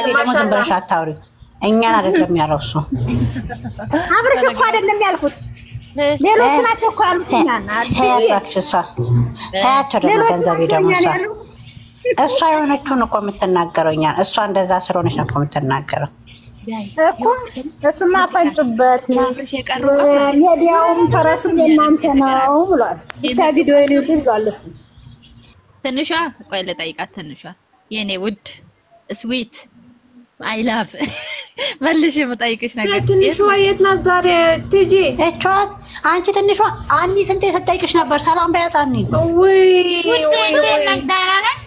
ደግሞ ዝም ብለሽ አታውሪ እኛን አይደለም ያለው እሱ አብረሽ እኮ አይደለም ያልኩት ሌሎች ናቸው እኮ ያሉት ታያክሽሳ ታያቸው ደግሞ ገንዘብ ደግሞ እሷ የሆነችውን እኮ የምትናገረውኛል እሷ እንደዛ ስለሆነች ነው እኮ የምትናገረው እኮ እሱማ ፈንጭበት የዲያውም ፈረስም የእናንተ ነው ብሏል ብቻ ቪዲዮ ይልኩ ብሏል እሱ ትንሿ ቆይ ልጠይቃት ትንሿ የኔ ውድ ስዊት አይ ላቭ መልሽ የምጠይቅሽ ነገር ትንሿ የት ናት ዛሬ ትጂ እቻት አንቺ ትንሿ አኒ ስንቴ ስጠይቅሽ ነበር ሰላም በያት አኒ ወይ ውዴ ዳራነሽ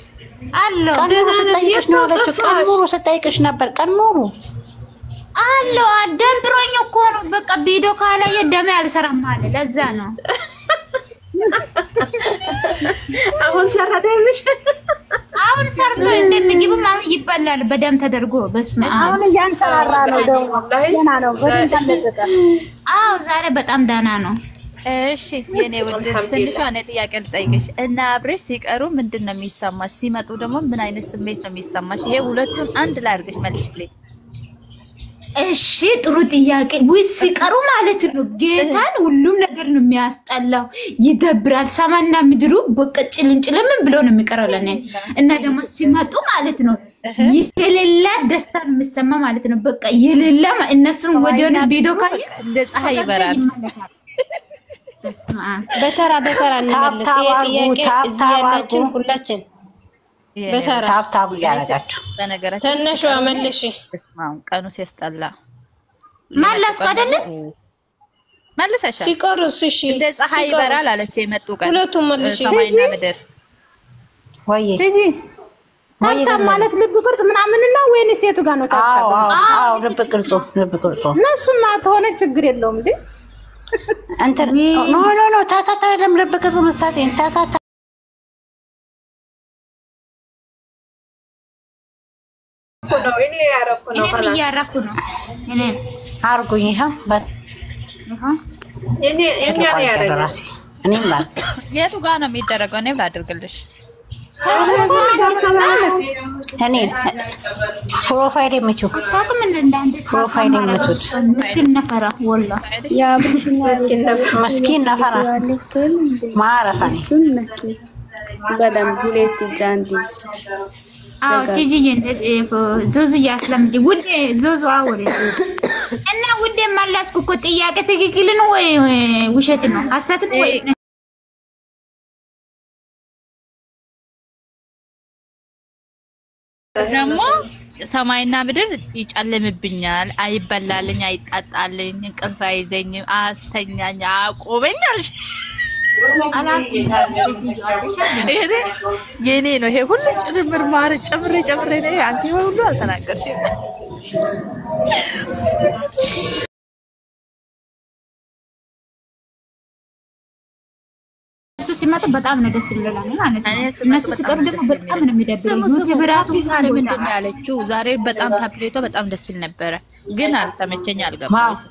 አሎ ቀን ሙሉ ስጠይቅሽ ነው አለችው ቀን ሙሉ ስጠይቅሽ ነበር ቀን ሙሉ አሎ አደብሮኝ እኮ ነው በቃ ቪዲዮ ካላየ ደም ያልሰራም አለ ለዛ ነው አሁን ሰራደምሽ አሁን ሰርቶ እንደምግብ ማም ይበላል በደም ተደርጎ በስመ አብ አሁን ያንጨራራ ነው ደግሞ ገና ነው በጣም ተለቀቀ አዎ ዛሬ በጣም ዳና ነው እሺ የኔ ውድ ትንሿ ነው ጥያቄ ልጠይቅሽ እና አብረሽ ሲቀሩ ምንድነው የሚሰማሽ ሲመጡ ደግሞ ምን አይነት ስሜት ነው የሚሰማሽ ይሄ ሁለቱን አንድ ላይ አድርገሽ መልሽልኝ እሺ ጥሩ ጥያቄ ወይስ ሲቀሩ ማለት ነው ጌታን ሁሉም ነገር ነው የሚያስጠላው ይደብራል ሰማና ምድሩ በቀጭልንጭልም ብሎ ነው የሚቀረው ለኔ እና ደግሞ ሲመጡ ማለት ነው የሌላ ደስታ ነው የሚሰማ ማለት ነው በቃ የሌላ እነሱን ወዲያውኑ ቪዲዮ ካየ እንደ ፀሐይ ይበራል በተራ እንመለስ የጥያቄ እዚህ ያላችሁ ሁላችን በተራ ታብታቡ ያረጋችሁ በነገራችን ትንሿ መልሽ ቀኑ ሲያስጠላ ማላስ አይደለ መልሰሻ ሲቀሩስ እሺ እንደ ፀሐይ ይበራል አለች የመጡ ቀን ሁለቱም መልሽ ሰማይና ምድር ወይ ትጂ ታታ ማለት ልብ ቅርጽ ምናምን ነው ወይንስ የቱ ጋር ነው ታታ አዎ ልብ ቅርጹ እነሱማ ተሆነ ችግር የለውም እንዴ አንተ ኖ ታታ ልብ ቅርጹ መሳቴን ታታ እኔ ያረኩ ነው እኔ አርጉኝ ይሄው እኔ ያረኩ እኔ ማለት የቱ ጋር ነው የሚደረገው እኔ ላድርግልሽ እኔ ፕሮፋይል የምትዩ ታውቁም እንዳንተ ፕሮፋይል የምትዩት ምስኪን ነፈራ ወላ ያ መስኪን ነፈራ ማረፋኒ በደም ሁለት ጃንዲ አዎ ጂጂ ዙዙ ያስለምጂ ውዴ ዙዙ አውሪ እና ውዴ ማላስኩ እኮ ጥያቄ ትክክል ነው ወይ ውሸት ነው ሐሰት ነው ወይ ደግሞ ሰማይና ምድር ይጨልምብኛል አይበላልኝ አይጣጣልኝ እንቅልፍ አይዘኝም አስተኛኝ አቆመኛል የኔ ነው ይሄ ሁሉ ጭምር ማር ጨምሬ ነው አንቺ ሁሉ አልተናገርሽም እሱ ሲመጡ በጣም ነው ደስ ይላል ማለት ነው እነሱ ሲቀሩ ደግሞ በጣም ነው የሚደብረው ዩቲዩብ ዛሬ ምንድነው ያለችው ዛሬ በጣም ታፕሌቶ በጣም ደስ ይል ነበረ ግን አልተመቸኝ አልገባሁት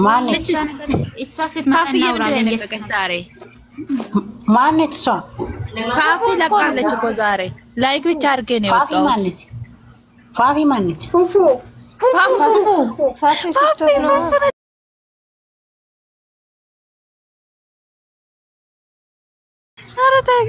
ማነች እሷ ሴት ማፊ የምትለቀቀች ዛሬ ማነች እሷ ፋፊ ለቃለች እኮ ዛሬ ላይክ ብቻ አድርጌ ነው የወጣሁት ፋፊ ማነች ፉፉ ኧረ ታይ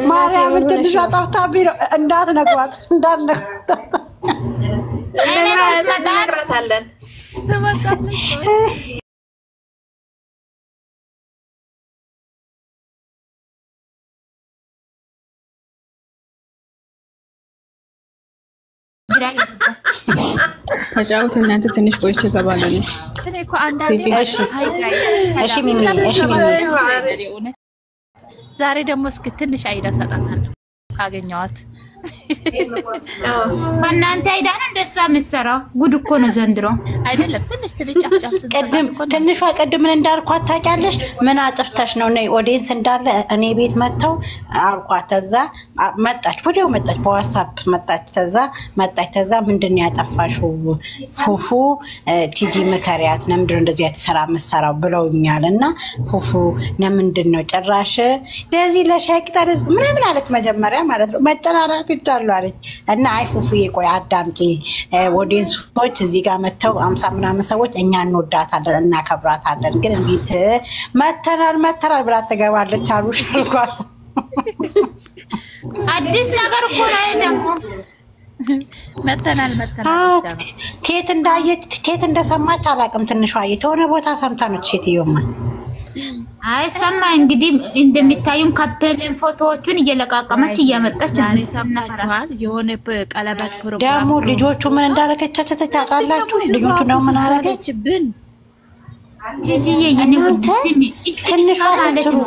ማርያምን ትንሽ አጣፍታብኝ ነው እንዳትነግሯት እናግራታለን ተጫውቱ እናንተ ትንሽ ቆይቼ እገባለሁ ነው እኔ እኮ አንዳንዴ እሺ ሚሚ ዛሬ ደግሞ እስኪ ትንሽ አይዳ ሰጣታለሁ ካገኘዋት በእናንተ አይዳን እንደሷ የምትሰራው ጉድ እኮ ነው ዘንድሮ። አይደለም ትንሽ ጫፍጫፍ ትንሿ ቅድም ምን እንዳልኳት ታውቂያለሽ? ምን አጥፍተሽ ነው? ነይ ኦዲየንስ እንዳለ እኔ ቤት መጥተው አልኳት። ተዛ መጣች፣ ወዲያው መጣች፣ በዋትስአፕ መጣች። ተዛ ምንድን ነው ያጠፋሽው? ፉፉ ቲጂ መከሪያት ለምንድን ነው እንደዚህ የተሰራ መሰራው ብለውኛል። እና ፉፉ ለምንድን ነው ጭራሽ ለዚህ ለሻይቅጠር ምናምን አለች መጀመሪያ ማለት ነው። መጨናነቅ ትቻሉ አለች። እና አይ ፉፉዬ ቆይ አዳምጪ፣ ኦዲየንሶች እዚህ ጋር መጥተው 50 ምናምን ሰዎች እኛ እንወዳታለን እናከብራታለን፣ ግን እንዴት መተናል ብላ ትገባለች አሉሽ አልኳት። አዲስ ነገር እኮ ላይ ደግሞ መተናል ቴት እንደሰማች አላውቅም። ትንሿ የተሆነ ቦታ ሰምታ ነው ሴትዮማ። አይ ሰማ እንግዲህ እንደሚታዩን ካፕልን ፎቶዎቹን እየለቃቀመች እያመጣች ሰምናችኋል። የሆነ ቀለበት ፕሮግራም ደግሞ ልጆቹ ምን እንዳረከቻቸው ታውቃላችሁ? ልጆቹ ነው ምን አረገችብን? ጂጂዬ የኔ ስሚ ትንሿ አለችው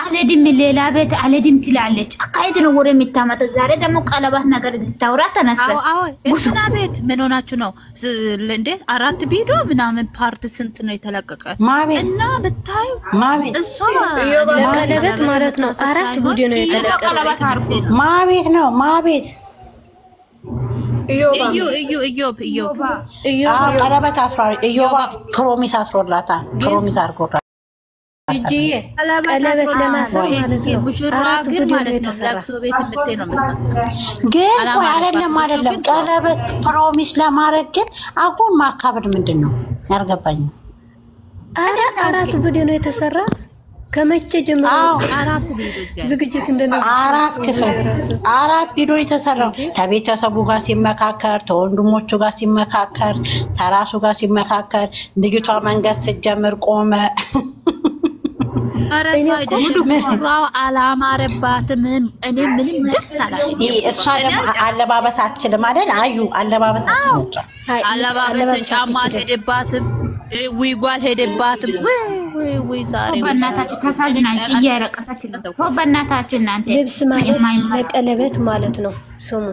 አለድም ሌላ ቤት አለድም ትላለች። አካይድ ነው ወሬ የምታመጣው። ዛሬ ደግሞ ቀለባት ነገር ልታወራ ተነሳች። ጉስና ቤት ምን ሆናችሁ ነው እንዴ? 4 ቪዲዮ ምናምን ፓርት ስንት ነው የተለቀቀ? እና ብታዩ እሷ ለቀለበት ማለት ነው 4 ቪዲዮ ነው የተለቀቀ። ማቤት ነው ማቤት ኢዮብ ቀለበት አስሯል። ኢዮብ ፕሮሚስ አስሮላታል። ፕሮሚስ አድርጎታል። ጂጂ ቀለበት ለማሰር ማለት ነው። ሙሽራ ግን ማለት ነው ለቅሶ ቤት የምትሄድ ነው የምትመስለው። ግን አይደለም ቀለበት ፕሮሚስ ለማድረግ ግን አሁን ማካበድ ምንድን ነው ያልገባኝ። 4 ቪዲዮ ነው የተሰራ። ከመቼ ጀምሮ 4 ቪዲዮ ዝግጅት እንደነበረ 4 ቪዲዮ የተሰራው ከቤተሰቡ ጋር ሲመካከር፣ ተወንድሞቹ ጋር ሲመካከር፣ ተራሱ ጋር ሲመካከር፣ ልጅቷ መንገድ ስትጀምር ቆመ። አረሷ አይደለም አላማረባትም። እኔ ምንም ደስ አላለኝ። እሷ ደግሞ አለባበስ አትችልም አይደል? አዩ አለባበስ አትችልም። አለባበስ ጫማ ሄደባትም ዊጓ ሄደባትም። ወይ ዛሬ በእናታችሁ ተሳዝናችሁ እያለቀሳችሁ ነው። በእናታችሁ እናንተ ልብስ ማለት ለቀለበት ማለት ነው። ስሙ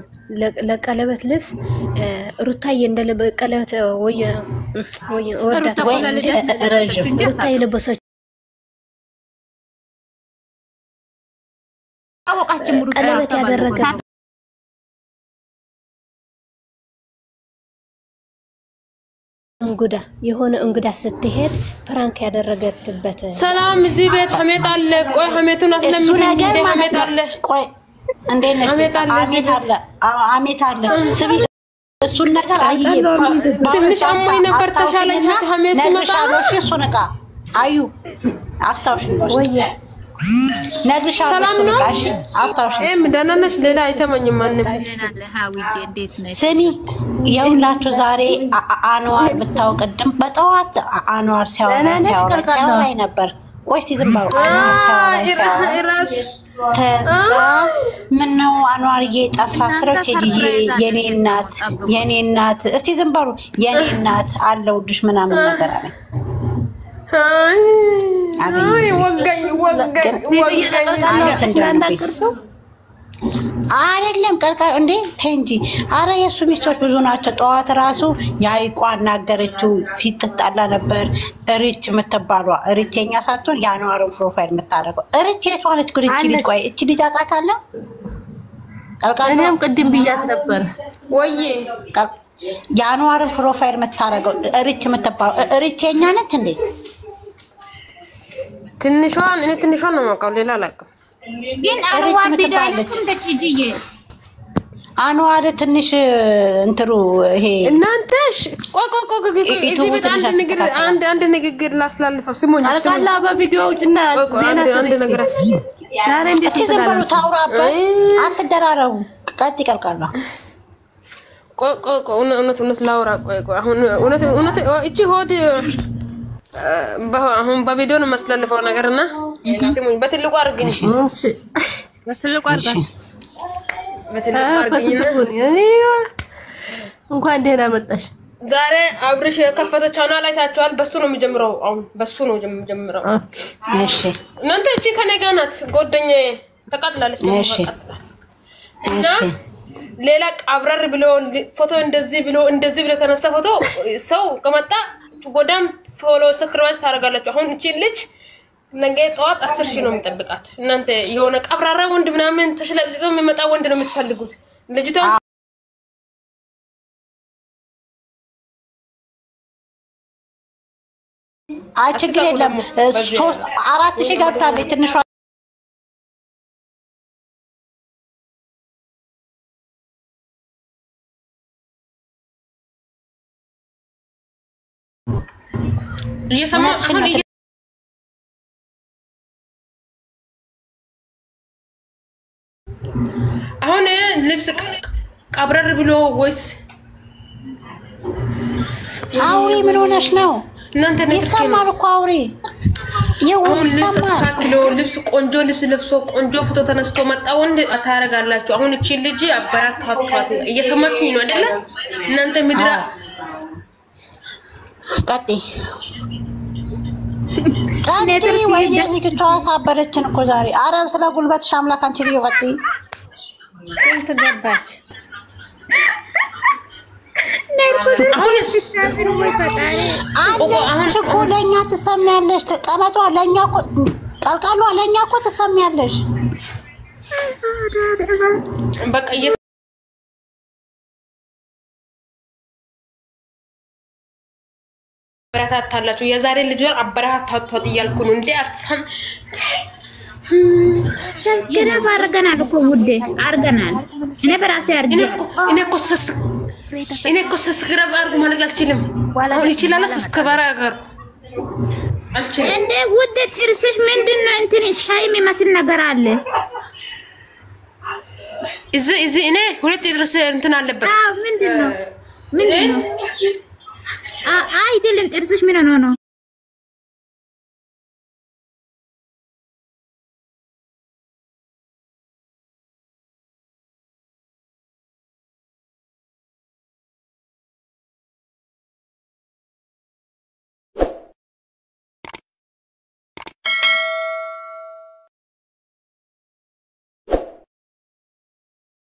ለቀለበት ልብስ ሩታዬ ቀለበት ወይ ወርዳታ ሩታዬ ለበሰች አወቃችሁ ሙሉ ቀለበት ያደረገ እንግዳ የሆነ እንግዳ ስትሄድ ፕራንክ ያደረገትበት። ሰላም እዚህ ቤት ሐሜት አለ። ቆይ ሐሜቱን አስለምዱ። ሐሜት አለ። ቆይ እንዴ ነሽ? ሐሜት አለ። ስቢ እሱን ነገር አይዬ ትንሽ አሞኝ ነበር ተሻለኝ። ሐሜት ሲመጣ እሱ ነቃ አዩ አስታውሽ ወይ ነግሻለሁ። ሰላም ነው አስታውሽ ደህና ነሽ? ሌላ አይሰማኝም ማንም። ስሚ የሁላችሁ ዛሬ አንዋር ብታው ቅድም በጠዋት አንዋር ሲያወራ ነበር። ቆይ እስቲ ዝም በሉ። ተዛ ምነው አንዋርዬ ጠፋ ስረች የኔ እናት እስቲ ዝም በሉ። የኔ እናት አለውልሽ ምናምን ነገር አለ። አይደለም ቀርቀር እንዴ ተንጂ። አረ የሱ ሚስቶች ብዙ ናቸው። ጠዋት ራሱ ያይቋ አናገረችው ሲጥጣላ ነበር። እሪች የምትባሏ እሪች የኛ ሳትሆን ያኗርን ፕሮፋይል የምታደርገው እሪች የቷነች? ግሪች ልጅ ቆይ እቺ ልጅ አውቃታለሁ። ቀርቀር እኔም ቅድም ብያት ነበር ወይ ያኗርን ፕሮፋይል የምታደርገው እሪች የምትባለው እሪች የኛ ነች እንዴ? ትንሿን ነው የማውቀው፣ ሌላ አላውቅም። ግን አንዋር ቢዳለች እንደቺጂዬ አንዋር ትንሽ እንትሩ ይሄ እናንተሽ ቆቆ እዚህ ቤት አንድ ንግግር ላስላልፈው። ስሙኝ አልቃላ በቪዲዮ ውጭና ዜና ነገር ዛሬ እንዴት ተዘበሩ ታውራበት አትደራረቡ። ቀጥ ይቀርቃላ ቆቆ እውነት ላውራ። ቆይ አሁን እውነት እቺ ሆድ አሁን በቪዲዮ ነው መስላልፈው ነገርና ስሙኝ። በትልቁ አርግኝ። እሺ በትልቁ አርጋት እንኳን ደህና መጣሽ። ዛሬ አብርሽ የከፈተው ቻናል አይታችኋል። በሱ ነው የሚጀምረው። አሁን በሱ ነው የሚጀምረው። እሺ እናንተ እቺ ከኔ ጋር ናት ጓደኛዬ ተቃጥላለች እሺ እና ሌላ አብረር ብሎ ፎቶ እንደዚህ ብሎ ተነሳ ፎቶ ሰው ከመጣ ወዳም ፎሎ ሰክራይዝ ታደርጋላችሁ አሁን እቺ ልጅ ነገ ጠዋት 10,000 ነው የሚጠብቃት እናንተ የሆነ ቀብራራ ወንድ ምናምን ተሽለልዞ የሚመጣ ወንድ ነው የምትፈልጉት ልጅቷ ችግር የለም 4,000 ገብታለች ትንሿ እየሰማ አሁን ልብስ ቀብረር ብሎ ወይስ አውሪ ምን ሆነሽ ነው እናንተ ይሰማል እኮ አውሪ ልብስ ቆንጆ ልብስ ለብሶ ቆንጆ ፎቶ ተነስቶ መጣ ወንድ አታረጋላችሁ አሁን እቺ ልጅ አባራታቷት እየሰማችሁኝ ነው አይደለ እናንተ ምድራ ቀጤ ወይኔ ዝግቷ ሳበረችን እኮ ዛሬ አረብ ስለ ጉልበትሽ አምላክ አንቺ ልዩ ቀጤ ስንት ገባች አሁን እኮ ለኛ ትሰሚያለሽ ተቀመጧ ለኛ እኮ ቀልቀሏ ለኛ እኮ ትሰሚያለሽ በቃ አበረታታላችሁ የዛሬ ልጅን አበረታታቷት እያልኩ ነው እንዴ አርሰን ሰብስክራይብ አድርገናል እኮ ውዴ አድርገናል እኔ በራሴ አድርጌ እኔ እኮ ሰብስክራይብ አድርጉ ማለት አልችልም አሁን ይችላል ሰብስክራይብ አድርጉ አልችልም እንዴ ውዴ ጥርስሽ ምንድነው እንትን ሻይ የሚመስል ነገር አለ እዚህ እኔ ሁለት ጥርስ እንትን አለበት ምንድነው አይደለም ጥርስሽ ምን ነው